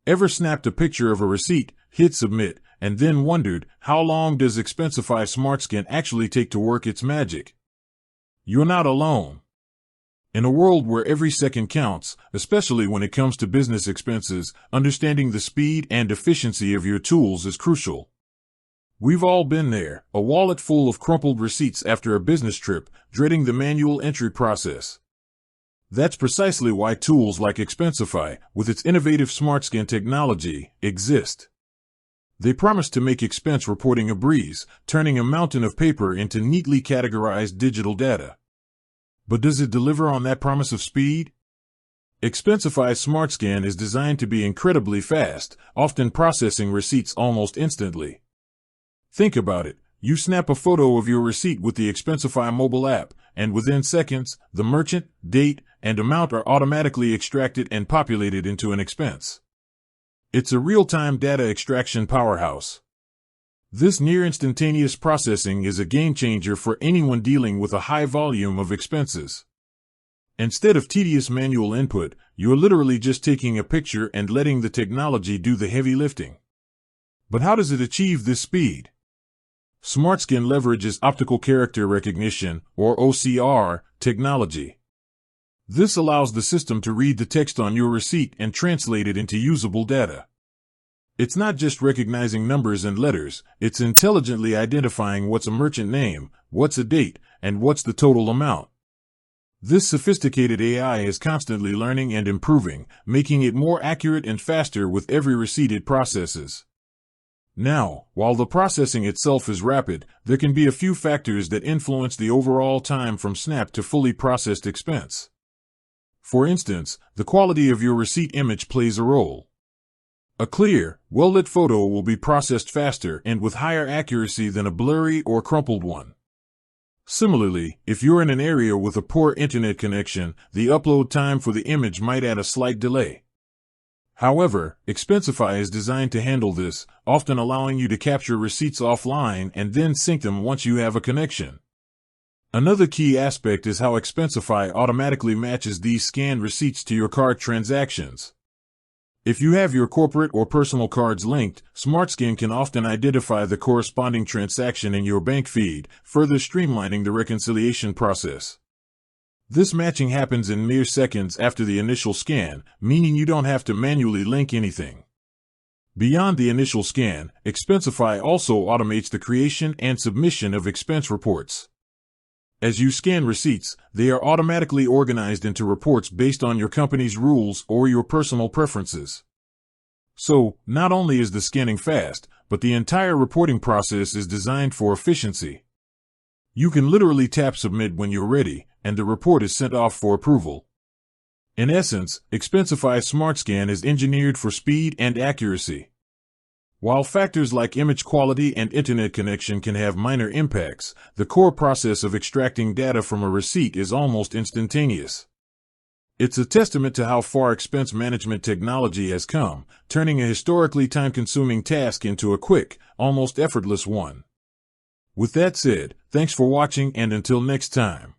Ever snapped a picture of a receipt, hit submit, and then wondered, how long does Expensify SmartScan actually take to work its magic? You're not alone. In a world where every second counts, especially when it comes to business expenses, understanding the speed and efficiency of your tools is crucial. We've all been there, a wallet full of crumpled receipts after a business trip, dreading the manual entry process. That's precisely why tools like Expensify, with its innovative SmartScan technology, exist. They promise to make expense reporting a breeze, turning a mountain of paper into neatly categorized digital data. But does it deliver on that promise of speed? Expensify SmartScan is designed to be incredibly fast, often processing receipts almost instantly. Think about it. You snap a photo of your receipt with the Expensify mobile app, and within seconds, the merchant, date, and amount are automatically extracted and populated into an expense. It's a real-time data extraction powerhouse. This near-instantaneous processing is a game-changer for anyone dealing with a high volume of expenses. Instead of tedious manual input, you're literally just taking a picture and letting the technology do the heavy lifting. But how does it achieve this speed? SmartScan leverages optical character recognition, or OCR, technology. This allows the system to read the text on your receipt and translate it into usable data. It's not just recognizing numbers and letters, it's intelligently identifying what's a merchant name, what's a date, and what's the total amount. This sophisticated AI is constantly learning and improving, making it more accurate and faster with every receipt it processes. Now, while the processing itself is rapid, there can be a few factors that influence the overall time from snap to fully processed expense. For instance, the quality of your receipt image plays a role. A clear, well-lit photo will be processed faster and with higher accuracy than a blurry or crumpled one. Similarly, if you're in an area with a poor internet connection, the upload time for the image might add a slight delay. However, Expensify is designed to handle this, often allowing you to capture receipts offline and then sync them once you have a connection. Another key aspect is how Expensify automatically matches these scanned receipts to your card transactions. If you have your corporate or personal cards linked, SmartScan can often identify the corresponding transaction in your bank feed, further streamlining the reconciliation process. This matching happens in mere seconds after the initial scan, meaning you don't have to manually link anything. Beyond the initial scan, Expensify also automates the creation and submission of expense reports. As you scan receipts, they are automatically organized into reports based on your company's rules or your personal preferences. So, not only is the scanning fast, but the entire reporting process is designed for efficiency. You can literally tap submit when you're ready, and the report is sent off for approval. In essence, Expensify SmartScan is engineered for speed and accuracy. While factors like image quality and internet connection can have minor impacts, the core process of extracting data from a receipt is almost instantaneous. It's a testament to how far expense management technology has come, turning a historically time-consuming task into a quick, almost effortless one. With that said, thanks for watching, and until next time.